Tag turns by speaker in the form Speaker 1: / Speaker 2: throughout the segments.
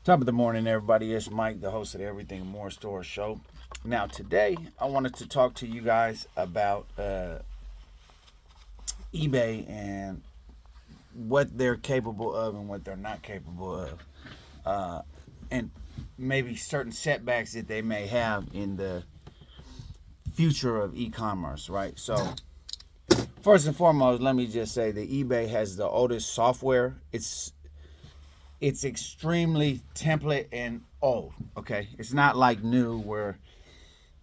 Speaker 1: Top of the morning, everybody. It's Mike, the host of the Everything More Store show. Now, today, I wanted to talk to you guys about eBay and what they're capable of and what they're not capable of, and maybe certain setbacks that they may have in the future of e-commerce. Right. So, first and foremost, let me just say that eBay has the oldest software. It's extremely template and old. Okay, it's not like new where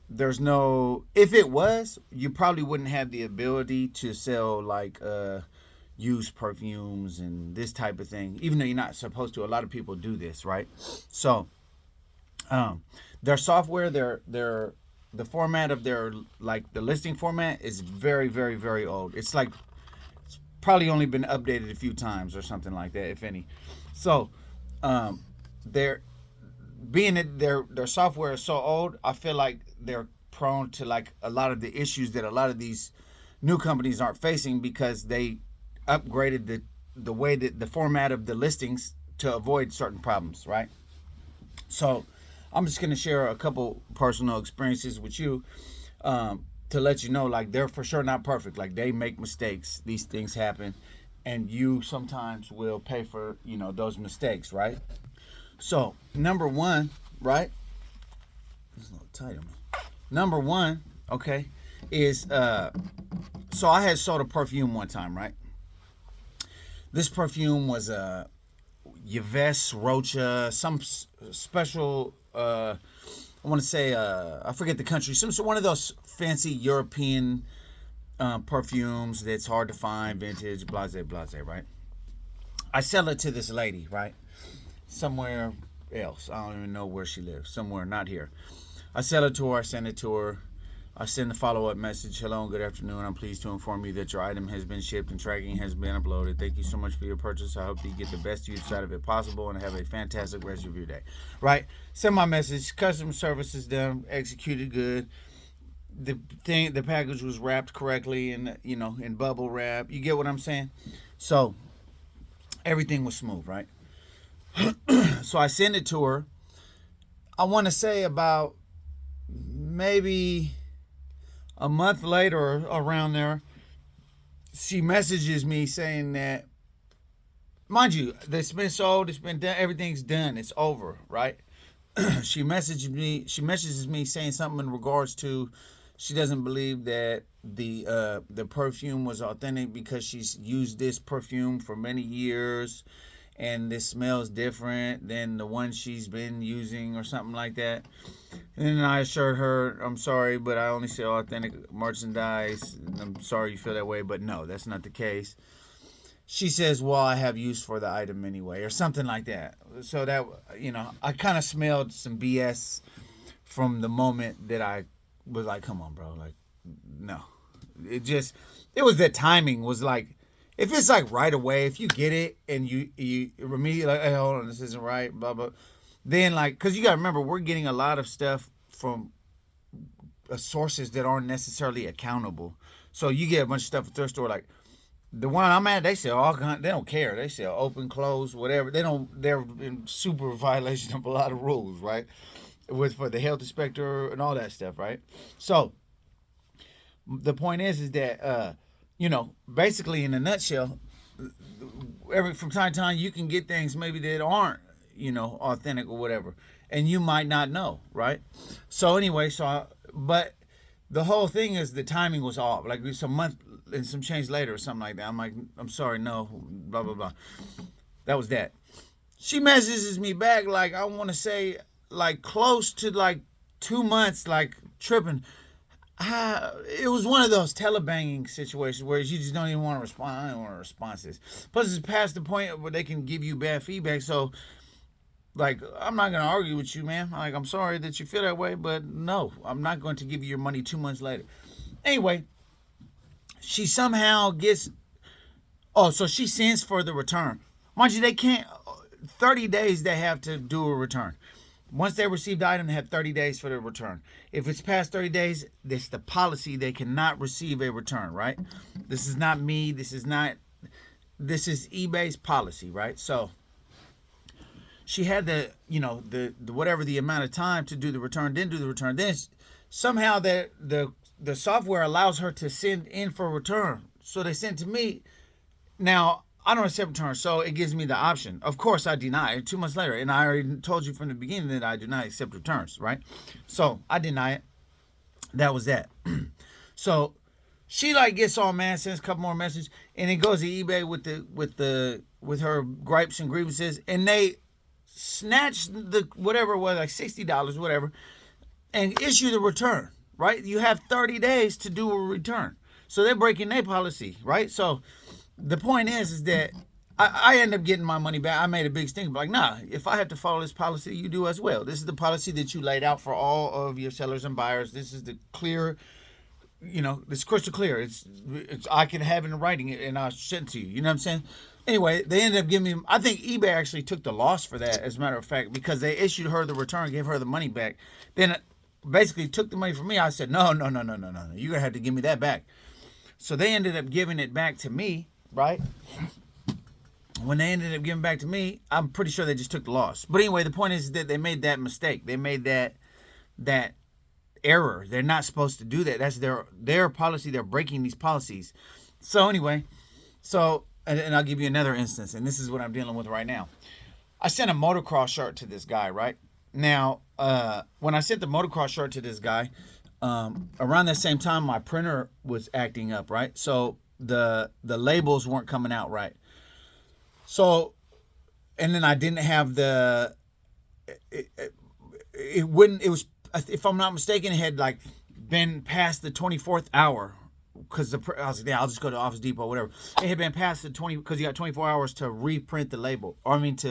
Speaker 1: there's no. If it was, you probably wouldn't have the ability to sell like used perfumes and this type of thing. Even though you're not supposed to, a lot of people do this, right? So, their software, their the format of their like the listing format is very, very, very old. It's like probably only been updated a few times or something like that, if any. So, they're being that their software is so old, I feel like they're prone to like a lot of the issues that a lot of these new companies aren't facing because they upgraded the way that the format of the listings to avoid certain problems, right? So, I'm just gonna share a couple personal experiences with you to let you know, like they're for sure not perfect. Like they make mistakes. These things happen, and you sometimes will pay for those mistakes, right? So number one, right? It's a little tight on me. Number one, okay, is so I had sold a perfume one time, right? This perfume was a Yves Rocha, some special. I want to say I forget the country. Some one of those fancy European perfumes that's hard to find, vintage, blase, blase, right? I sell it to this lady, right? Somewhere else. I don't even know where she lives. Somewhere not here. I sell it to her. I send it to her. I send a follow-up message. Hello and good afternoon. I'm pleased to inform you that your item has been shipped and tracking has been uploaded. Thank you so much for your purchase. I hope you get the best use out of it possible and have a fantastic rest of your day. Right? Send my message. Customer service is done. Executed good. The package was wrapped correctly and in bubble wrap. You get what I'm saying? So everything was smooth, right? So I send it to her. I want to say about maybe a month later, around there, she messages me saying that, mind you, it's been sold, it's been done, everything's done, it's over, right? She messages me saying something in regards to she doesn't believe that the perfume was authentic because she's used this perfume for many years and this smells different than the one she's been using or something like that. And then I assured her, I'm sorry, but I only sell authentic merchandise. I'm sorry you feel that way, but no, that's not the case. She says, well, I have use for the item anyway, or something like that. So that, I kind of smelled some BS from the moment that I was like, come on, bro. Like, no. It was that timing was like, if it's like right away, if you get it and you immediately like, hey, hold on, this isn't right, blah, blah. Then like, because you got to remember, we're getting a lot of stuff from sources that aren't necessarily accountable. So you get a bunch of stuff at the thrift store, like the one I'm at, they sell all kinds. They don't care. They sell open, closed, whatever. They don't. They're in super violation of a lot of rules, right? With for the health inspector and all that stuff, right? So the point is that basically in a nutshell, from time to time you can get things maybe that aren't authentic or whatever, and you might not know, right? So anyway, but the whole thing is the timing was off. Like it's a month and some change later or something like that. I'm like, I'm sorry, no, blah blah blah. That was that. She messages me back like I want to say like close to like 2 months, like tripping. It was one of those telebanging situations where you just don't even want to respond. I don't want to respond to this. Plus, it's past the point where they can give you bad feedback. So, like, I'm not going to argue with you, man. Like, I'm sorry that you feel that way, but no, I'm not going to give you your money 2 months later. Anyway, she somehow gets. Oh, so she sends for the return. Mind you, they can't. 30 days they have to do a return. Once they receive the item, they have 30 days for the return. If it's past 30 days, it's the policy. They cannot receive a return, right? This is not me. This is eBay's policy, right? So she had the whatever the amount of time to do the return, then do the return. Then somehow the software allows her to send in for a return. So they sent to me. Now, I don't accept returns, so it gives me the option. Of course, I deny it 2 months later. And I already told you from the beginning that I do not accept returns, right? So I deny it. That was that. So she like gets all mad, sends a couple more messages, and it goes to eBay with her gripes and grievances, and they snatch the whatever it was, like $60, whatever, and issue the return, right? You have 30 days to do a return. So they're breaking their policy, right? So the point is that I end up getting my money back. I made a big stink, like, nah, if I have to follow this policy, you do as well. This is the policy that you laid out for all of your sellers and buyers. This is the clear, it's crystal clear. It's I can have it in writing and I'll send it to you. You know what I'm saying? Anyway, they ended up giving me, I think eBay actually took the loss for that, as a matter of fact, because they issued her the return, gave her the money back. Then basically took the money from me. I said, no. You're going to have to give me that back. So they ended up giving it back to me, right? When they ended up giving back to me, I'm pretty sure they just took the loss. But anyway, the point is that they made that mistake. They made that error. They're not supposed to do that. That's their policy. They're breaking these policies. So anyway, and I'll give you another instance, and this is what I'm dealing with right now. I sent a motocross shirt to this guy, right? Now, when I sent the motocross shirt to this guy, around that same time, my printer was acting up, right? So the labels weren't coming out right. So, and then I didn't have it was, if I'm not mistaken, it had like been past the 24th hour, because I was like, yeah, I'll just go to Office Depot, whatever. It had been past the because you got 24 hours to reprint the label, reprint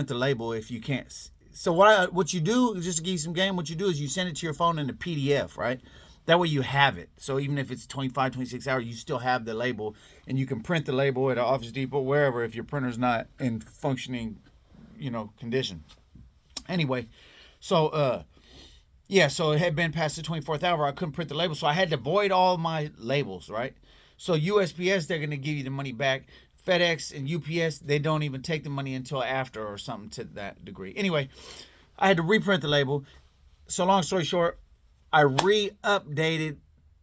Speaker 1: the label if you can't. So what you do, just to give you some game, what you do is you send it to your phone in a PDF, right? That way you have it. So even if it's 25, 26 hours, you still have the label, and you can print the label at Office Depot, wherever, if your printer's not in functioning, condition. Anyway, so so it had been past the 24th hour. I couldn't print the label, so I had to void all my labels, right? So USPS, they're going to give you the money back. FedEx and UPS, they don't even take the money until after, or something to that degree. Anyway, I had to reprint the label. So long story short, I re-updated.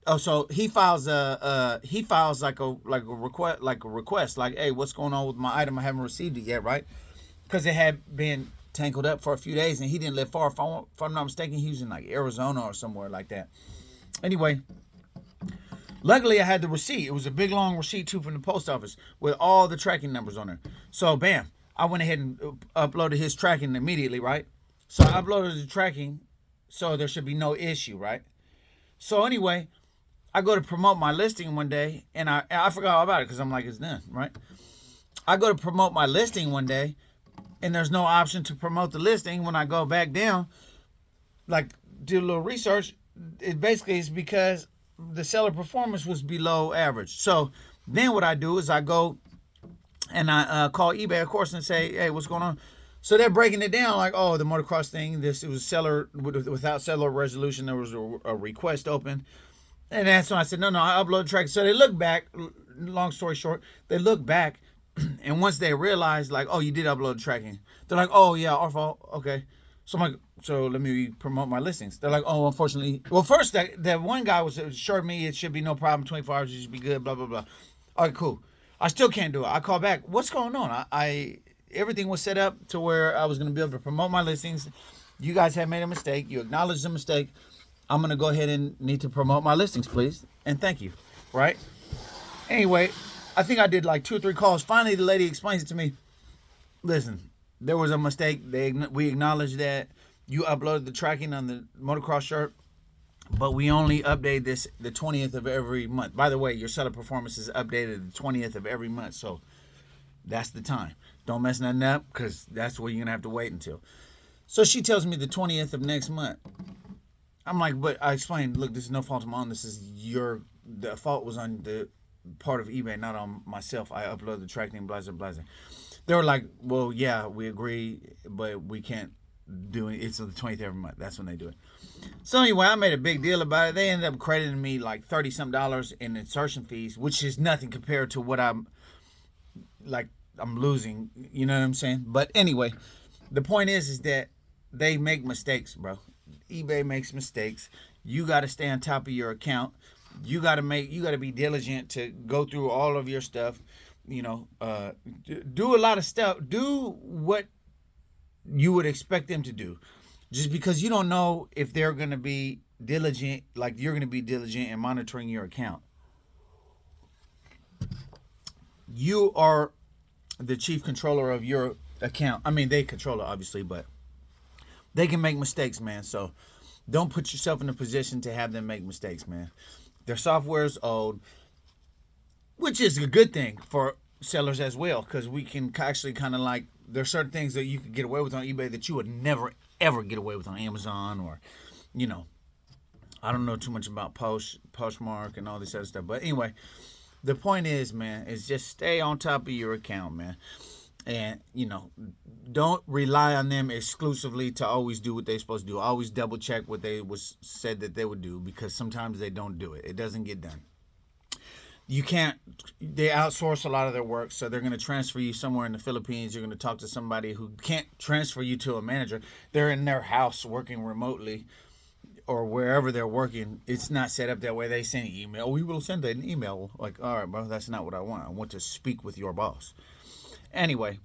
Speaker 1: Oh, so he files like a request, like, hey, what's going on with my item? I haven't received it yet, right? Because it had been tangled up for a few days, and he didn't live far. If I'm not mistaken, he was in like Arizona or somewhere like that. Anyway, luckily I had the receipt. It was a big long receipt too from the post office with all the tracking numbers on it. So bam, I went ahead and uploaded his tracking immediately, right? So I uploaded the tracking, so there should be no issue, right? So anyway, I go to promote my listing one day, and I forgot all about it because I'm like, it's done, right? I go to promote my listing one day, and there's no option to promote the listing. When I go back down, like, do a little research, it basically is because the seller performance was below average. So then what I do is I go and I call eBay, of course, and say, hey, what's going on? So they're breaking it down like, oh, the motocross thing, it was seller, without seller resolution, there was a request open. And that's when I said, no, I upload track. So they look back, long story short, they look back, and once they realize, like, oh, you did upload tracking, they're like, oh, yeah, our fault, okay. So I'm like, so let me promote my listings. They're like, oh, unfortunately. Well, first, that one guy was assured me it should be no problem, 24 hours, it should be good, blah, blah, blah. All right, cool. I still can't do it. I call back, what's going on? Everything was set up to where I was going to be able to promote my listings. You guys have made a mistake. You acknowledged the mistake. I'm going to go ahead and need to promote my listings, please. And thank you. Right? Anyway, I think I did like 2 or 3 calls. Finally, the lady explains it to me. Listen, there was a mistake. We acknowledged that you uploaded the tracking on the motocross shirt, but we only update this the 20th of every month. By the way, your seller performance is updated the 20th of every month, so that's the time. Don't mess nothing up, because that's where you're going to have to wait until. So she tells me the 20th of next month. I'm like, but I explained, look, this is no fault of my own. The fault was on the part of eBay, not on myself. I uploaded the tracking, blah, blah, blah. They were like, well, yeah, we agree, but we can't do it. It's on the 20th every month. That's when they do it. So anyway, I made a big deal about it. They ended up crediting me like $30-some in insertion fees, which is nothing compared to what I'm like I'm losing. You know what I'm saying? But anyway, the point is that they make mistakes, bro. eBay makes mistakes. You got to stay on top of your account. You got to be diligent to go through all of your stuff. You know, do a lot of stuff. Do what you would expect them to do. Just because you don't know if they're going to be diligent, like you're going to be diligent in monitoring your account. You are the chief controller of your account. I mean, they control it, obviously, but they can make mistakes, man. So don't put yourself in a position to have them make mistakes, man. Their software is old, which is a good thing for sellers as well, because we can actually kind of like, there's certain things that you could get away with on eBay that you would never ever get away with on Amazon, or, you know, I don't know too much about Poshmark and all this other stuff. But anyway, the point is, man, is just stay on top of your account, man. And, you know, don't rely on them exclusively to always do what they're supposed to do. Always double check what they was said that they would do, because sometimes they don't do it. It doesn't get done. You can't, they outsource a lot of their work, so they're going to transfer you somewhere in the Philippines. You're going to talk to somebody who can't transfer you to a manager. They're in their house working remotely, or wherever they're working. It's not set up that way. They send an email. We will send an email. Like, all right, bro, that's not what I want. I want to speak with your boss. Anyway,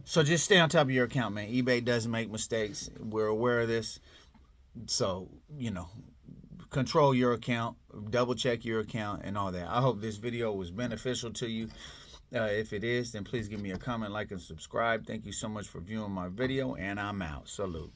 Speaker 1: so just stay on top of your account, man. eBay does make mistakes. We're aware of this. So, you know, control your account, double check your account, and all that. I hope this video was beneficial to you. If it is, then please give me a comment, like, and subscribe. Thank you so much for viewing my video, and I'm out. Salute.